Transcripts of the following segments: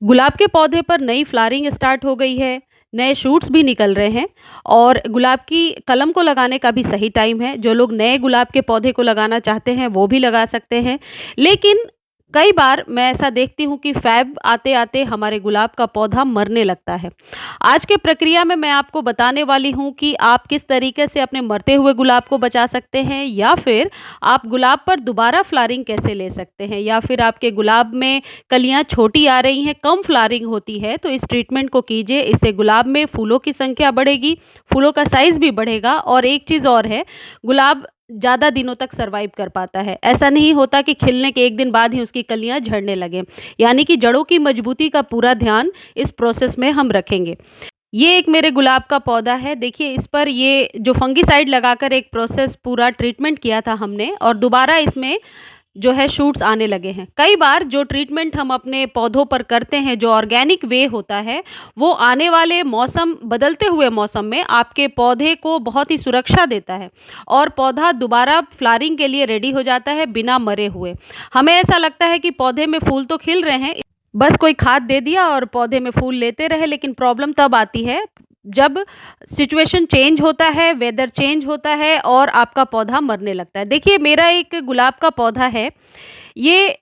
गुलाब के पौधे पर नई फ्लावरिंग स्टार्ट हो गई है, नए शूट्स भी निकल रहे हैं और गुलाब की कलम को लगाने का भी सही टाइम है। जो लोग नए गुलाब के पौधे को लगाना चाहते हैं, वो भी लगा सकते हैं। लेकिन कई बार मैं ऐसा देखती हूँ कि फ़ैब आते-आते हमारे गुलाब का पौधा मरने लगता है। आज के प्रक्रिया में मैं आपको बताने वाली हूँ कि आप किस तरीके से अपने मरते हुए गुलाब को बचा सकते हैं या फिर आप गुलाब पर दोबारा फ्लावरिंग कैसे ले सकते हैं, या फिर आपके गुलाब में कलियाँ छोटी आ रही हैं, कम फ्लावरिंग होती है, तो इस ट्रीटमेंट को कीजिए। इससे गुलाब में फूलों की संख्या बढ़ेगी, फूलों का साइज़ भी बढ़ेगा और एक चीज़ और है, गुलाब ज़्यादा दिनों तक सर्वाइव कर पाता है। ऐसा नहीं होता कि खिलने के 1 दिन बाद ही उसकी कलियाँ झड़ने लगें। यानी कि जड़ों की मजबूती का पूरा ध्यान इस प्रोसेस में हम रखेंगे। ये एक मेरे गुलाब का पौधा है। देखिए, इस पर ये जो फंगिसाइड लगाकर एक प्रोसेस पूरा ट्रीटमेंट किया था हमने और दोबारा इसमें जो है शूट्स आने लगे हैं। कई बार जो ट्रीटमेंट हम अपने पौधों पर करते हैं, जो ऑर्गेनिक वे होता है, वो आने वाले मौसम, बदलते हुए मौसम में आपके पौधे को बहुत ही सुरक्षा देता है और पौधा दोबारा फ्लावरिंग के लिए रेडी हो जाता है बिना मरे हुए। हमें ऐसा लगता है कि पौधे में फूल तो खिल रहे हैं, बस कोई खाद दे दिया और पौधे में फूल लेते रहे, लेकिन प्रॉब्लम तब आती है जब सिचुएशन चेंज होता है, वेदर चेंज होता है और आपका पौधा मरने लगता है। देखिए, मेरा एक गुलाब का पौधा है, ये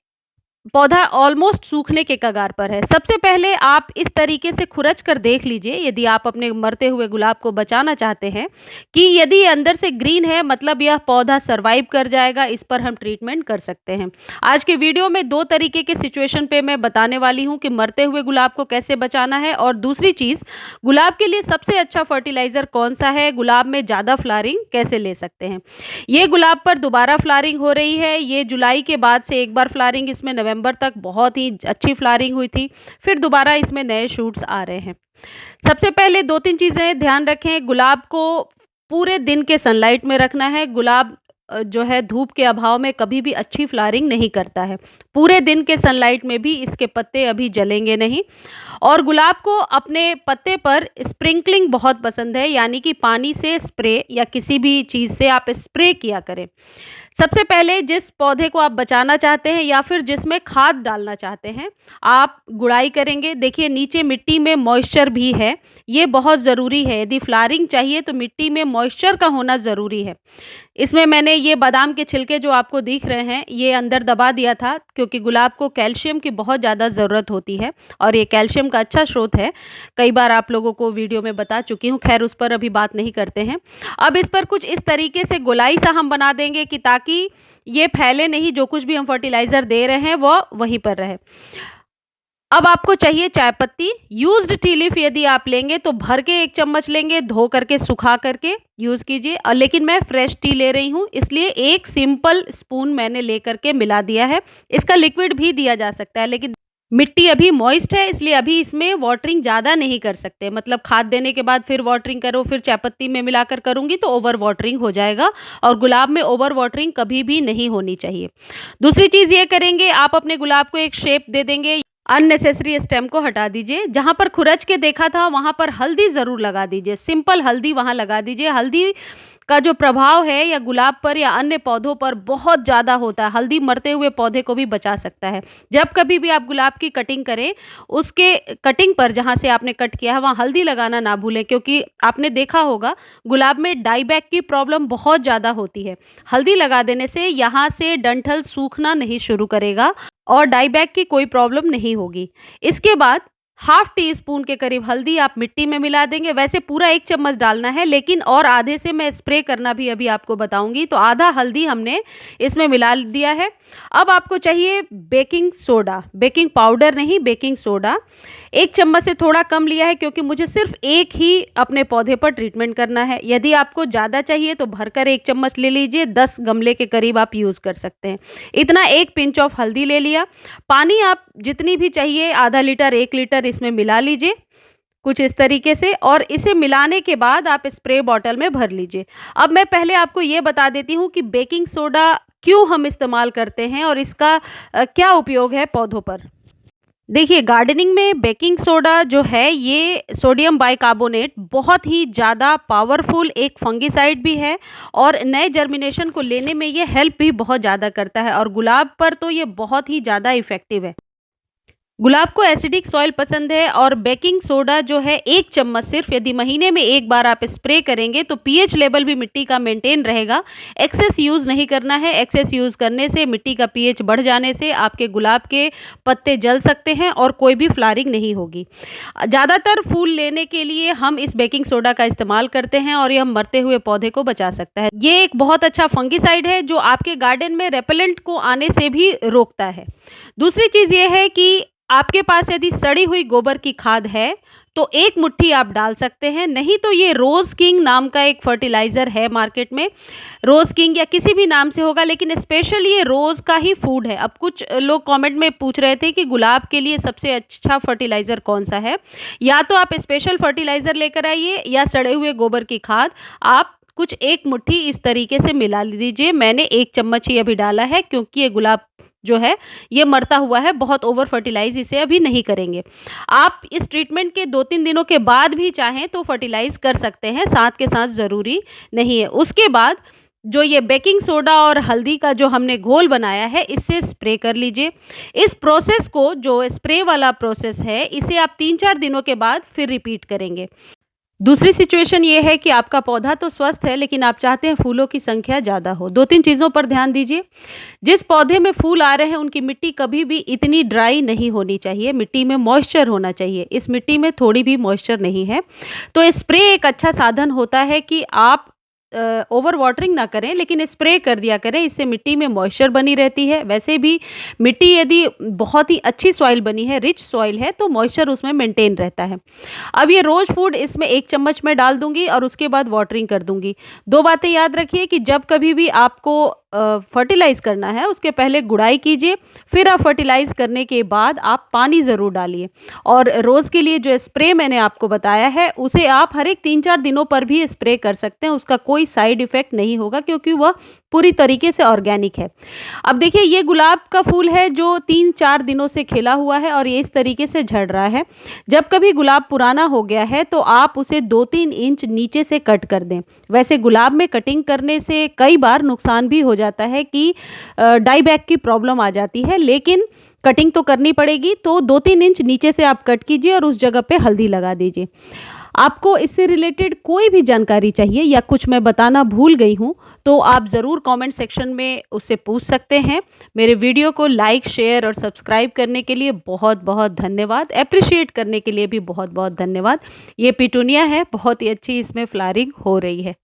पौधा ऑलमोस्ट सूखने के कगार पर है। सबसे पहले आप इस तरीके से खुरच कर देख लीजिए, यदि आप अपने मरते हुए गुलाब को बचाना चाहते हैं, कि यदि ये अंदर से ग्रीन है, मतलब यह पौधा सर्वाइव कर जाएगा, इस पर हम ट्रीटमेंट कर सकते हैं। आज के वीडियो में 2 तरीके के सिचुएशन पे मैं बताने वाली हूँ कि मरते हुए गुलाब को कैसे बचाना है, और दूसरी चीज़, गुलाब के लिए सबसे अच्छा फर्टिलाइज़र कौन-सा है, गुलाब में ज़्यादा फ्लावरिंग कैसे ले सकते हैं। ये गुलाब पर दोबारा फ्लावरिंग हो रही है। ये जुलाई के बाद से एक बार फ्लावरिंग, इसमें नवंबर तक बहुत ही अच्छी फ्लावरिंग हुई थी। फिर दोबारा इसमें नए शूट्स आ रहे हैं। सबसे पहले 2-3 चीज़ें ध्यान रखें। गुलाब को पूरे दिन के सनलाइट में रखना है। गुलाब जो है धूप के अभाव में कभी भी अच्छी फ्लावरिंग नहीं करता है। पूरे दिन के सनलाइट में भी इसके पत्ते अभी जलेंगे नहीं। और गुलाब को अपने पत्ते पर स्प्रिंकलिंग बहुत पसंद है, यानी कि पानी से स्प्रे या किसी भी चीज़ से आप स्प्रे किया करें। सबसे पहले जिस पौधे को आप बचाना चाहते हैं या फिर जिसमें खाद डालना चाहते हैं, आप गुड़ाई करेंगे। देखिए, नीचे मिट्टी में मॉइस्चर भी है, ये बहुत ज़रूरी है। यदि फ्लावरिंग चाहिए तो मिट्टी में मॉइस्चर का होना ज़रूरी है। इसमें मैंने ये बादाम के छिलके जो आपको दिख रहे हैं, ये अंदर दबा दिया था, क्योंकि गुलाब को कैल्शियम की बहुत ज़्यादा ज़रूरत होती है और ये कैल्शियम का अच्छा स्रोत है। कई बार आप लोगों को वीडियो में बता चुकी हूँ, खैर उस पर अभी बात नहीं करते हैं। अब इस पर कुछ इस तरीके से गोलाई सा हम बना देंगे कि ताकि ये फैले नहीं, जो कुछ भी हम फर्टिलाइज़र दे रहे हैं वो वहीं पर रहे। अब आपको चाहिए चाय पत्ती। यूज्ड टी लीफ यदि आप लेंगे तो भर के 1 चम्मच लेंगे, धो करके सुखा करके यूज़ कीजिए। लेकिन मैं फ्रेश टी ले रही हूँ, इसलिए 1 सिंपल स्पून मैंने ले करके मिला दिया है। इसका लिक्विड भी दिया जा सकता है, लेकिन मिट्टी अभी मॉइस्ट है, इसलिए अभी इसमें वाटरिंग ज़्यादा नहीं कर सकते। मतलब खाद देने के बाद फिर वाटरिंग करो, फिर चाय पत्ती में मिलाकर करूँगी तो ओवर वाटरिंग हो जाएगा और गुलाब में ओवर वाटरिंग कभी भी नहीं होनी चाहिए। दूसरी चीज़ ये करेंगे, आप अपने गुलाब को एक शेप दे देंगे। अननेसेसरी स्टेम को हटा दीजिए। जहाँ पर खुरच के देखा था वहाँ पर हल्दी ज़रूर लगा दीजिए, सिंपल हल्दी वहाँ लगा दीजिए। हल्दी का जो प्रभाव है या गुलाब पर या अन्य पौधों पर बहुत ज़्यादा होता है। हल्दी मरते हुए पौधे को भी बचा सकता है। जब कभी भी आप गुलाब की कटिंग करें, उसके कटिंग पर जहाँ से आपने कट किया है वहाँ हल्दी लगाना ना भूलें, क्योंकि आपने देखा होगा गुलाब में डाईबैक की प्रॉब्लम बहुत ज़्यादा होती है। हल्दी लगा देने से यहाँ से डंठल सूखना नहीं शुरू करेगा और डाईबैक की कोई प्रॉब्लम नहीं होगी। इसके बाद हाफ टी स्पून के करीब हल्दी आप मिट्टी में मिला देंगे। वैसे पूरा 1 चम्मच डालना है, लेकिन और आधे से मैं स्प्रे करना भी अभी आपको बताऊंगी। तो आधा हल्दी हमने इसमें मिला दिया है। अब आपको चाहिए बेकिंग सोडा, बेकिंग पाउडर नहीं, बेकिंग सोडा। 1 चम्मच से थोड़ा कम लिया है, क्योंकि मुझे सिर्फ एक ही अपने पौधे पर ट्रीटमेंट करना है। यदि आपको ज़्यादा चाहिए तो भरकर 1 चम्मच ले लीजिए, 10 गमले के करीब आप यूज़ कर सकते हैं। इतना 1 पिंच ऑफ हल्दी ले लिया। पानी आप जितनी भी चाहिए, आधा लीटर 1 लीटर इसमें मिला लीजिए कुछ इस तरीके से, और इसे मिलाने के बाद आप स्प्रे बॉटल में भर लीजिए। अब मैं पहले आपको ये बता देती हूँ कि बेकिंग सोडा क्यों हम इस्तेमाल करते हैं और इसका क्या उपयोग है पौधों पर। देखिए, गार्डनिंग में बेकिंग सोडा जो है, ये सोडियम बाइकार्बोनेट बहुत ही ज़्यादा पावरफुल एक फंगिसाइड भी है और नए जर्मिनेशन को लेने में ये हेल्प भी बहुत ज़्यादा करता है और गुलाब पर तो ये बहुत ही ज़्यादा इफ़ेक्टिव है। गुलाब को एसिडिक सॉइल पसंद है और बेकिंग सोडा जो है 1 चम्मच सिर्फ यदि महीने में 1 बार आप स्प्रे करेंगे तो पीएच लेवल भी मिट्टी का मेंटेन रहेगा। एक्सेस यूज़ नहीं करना है, एक्सेस यूज़ करने से मिट्टी का पीएच बढ़ जाने से आपके गुलाब के पत्ते जल सकते हैं और कोई भी फ्लावरिंग नहीं होगी। ज़्यादातर फूल लेने के लिए हम इस बेकिंग सोडा का इस्तेमाल करते हैं और यह मरते हुए पौधे को बचा सकता है। ये एक बहुत अच्छा फंगिसाइड है जो आपके गार्डन में रेपेलेंट को आने से भी रोकता है। दूसरी चीज़ ये है कि आपके पास यदि सड़ी हुई गोबर की खाद है तो 1 मुट्ठी आप डाल सकते हैं, नहीं तो ये रोज़ किंग नाम का एक फर्टिलाइज़र है मार्केट में। रोज़ किंग या किसी भी नाम से होगा लेकिन स्पेशल ये रोज़ का ही फूड है। अब कुछ लोग कमेंट में पूछ रहे थे कि गुलाब के लिए सबसे अच्छा फर्टिलाइज़र कौन-सा है? या तो आप स्पेशल फर्टिलाइज़र लेकर आइए या सड़े हुए गोबर की खाद आप कुछ 1 मुट्ठी इस तरीके से मिला लीजिए। मैंने 1 चम्मच ही अभी डाला है क्योंकि ये गुलाब जो है ये मरता हुआ है, बहुत ओवर फर्टिलाइज़ इसे अभी नहीं करेंगे। आप इस ट्रीटमेंट के 2-3 दिनों के बाद भी चाहें तो फर्टिलाइज़ कर सकते हैं, साथ के साथ ज़रूरी नहीं है। उसके बाद जो ये बेकिंग सोडा और हल्दी का जो हमने घोल बनाया है, इससे स्प्रे कर लीजिए। इस प्रोसेस को जो स्प्रे वाला प्रोसेस है, इसे आप 3-4 दिनों के बाद फिर रिपीट करेंगे। दूसरी सिचुएशन ये है कि आपका पौधा तो स्वस्थ है लेकिन आप चाहते हैं फूलों की संख्या ज़्यादा हो। 2-3 चीज़ों पर ध्यान दीजिए। जिस पौधे में फूल आ रहे हैं उनकी मिट्टी कभी भी इतनी ड्राई नहीं होनी चाहिए, मिट्टी में मॉइस्चर होना चाहिए। इस मिट्टी में थोड़ी भी मॉइस्चर नहीं है। तो स्प्रे एक अच्छा साधन होता है कि आप ओवर वाटरिंग ना करें लेकिन स्प्रे कर दिया करें, इससे मिट्टी में मॉइस्चर बनी रहती है। वैसे भी मिट्टी यदि बहुत ही अच्छी सॉइल बनी है, रिच सॉइल है तो मॉइस्चर उसमें मेंटेन रहता है। अब ये रोज़ फूड इसमें 1 चम्मच मैं डाल दूँगी और उसके बाद वाटरिंग कर दूँगी। 2 बातें याद रखिए कि जब कभी भी आपको फर्टिलाइज़ करना है उसके पहले गुड़ाई कीजिए, फिर आप फर्टिलाइज़ करने के बाद आप पानी ज़रूर डालिए। और रोज़ के लिए जो स्प्रे मैंने आपको बताया है उसे आप हर एक 3-4 दिनों पर भी स्प्रे कर सकते हैं, उसका कोई साइड इफ़ेक्ट नहीं होगा क्योंकि वह पूरी तरीके से ऑर्गेनिक है। अब देखिए ये गुलाब का फूल है जो 3-4 दिनों से खिला हुआ है और ये इस तरीके से झड़ रहा है। जब कभी गुलाब पुराना हो गया है तो आप उसे 2-3 इंच नीचे से कट कर दें। वैसे गुलाब में कटिंग करने से कई बार नुकसान भी हो जाता है कि डाई बैक की प्रॉब्लम आ जाती है, लेकिन कटिंग तो करनी पड़ेगी तो 2-3 इंच नीचे से आप कट कीजिए और उस जगह पे हल्दी लगा दीजिए। आपको इससे रिलेटेड कोई भी जानकारी चाहिए या कुछ मैं बताना भूल गई हूँ तो आप ज़रूर कमेंट सेक्शन में उससे पूछ सकते हैं। मेरे वीडियो को लाइक, शेयर और सब्सक्राइब करने के लिए बहुत-बहुत धन्यवाद। एप्रिशिएट करने के लिए भी बहुत-बहुत धन्यवाद। ये पिटूनिया है, बहुत ही अच्छी इसमें फ्लावरिंग हो रही है।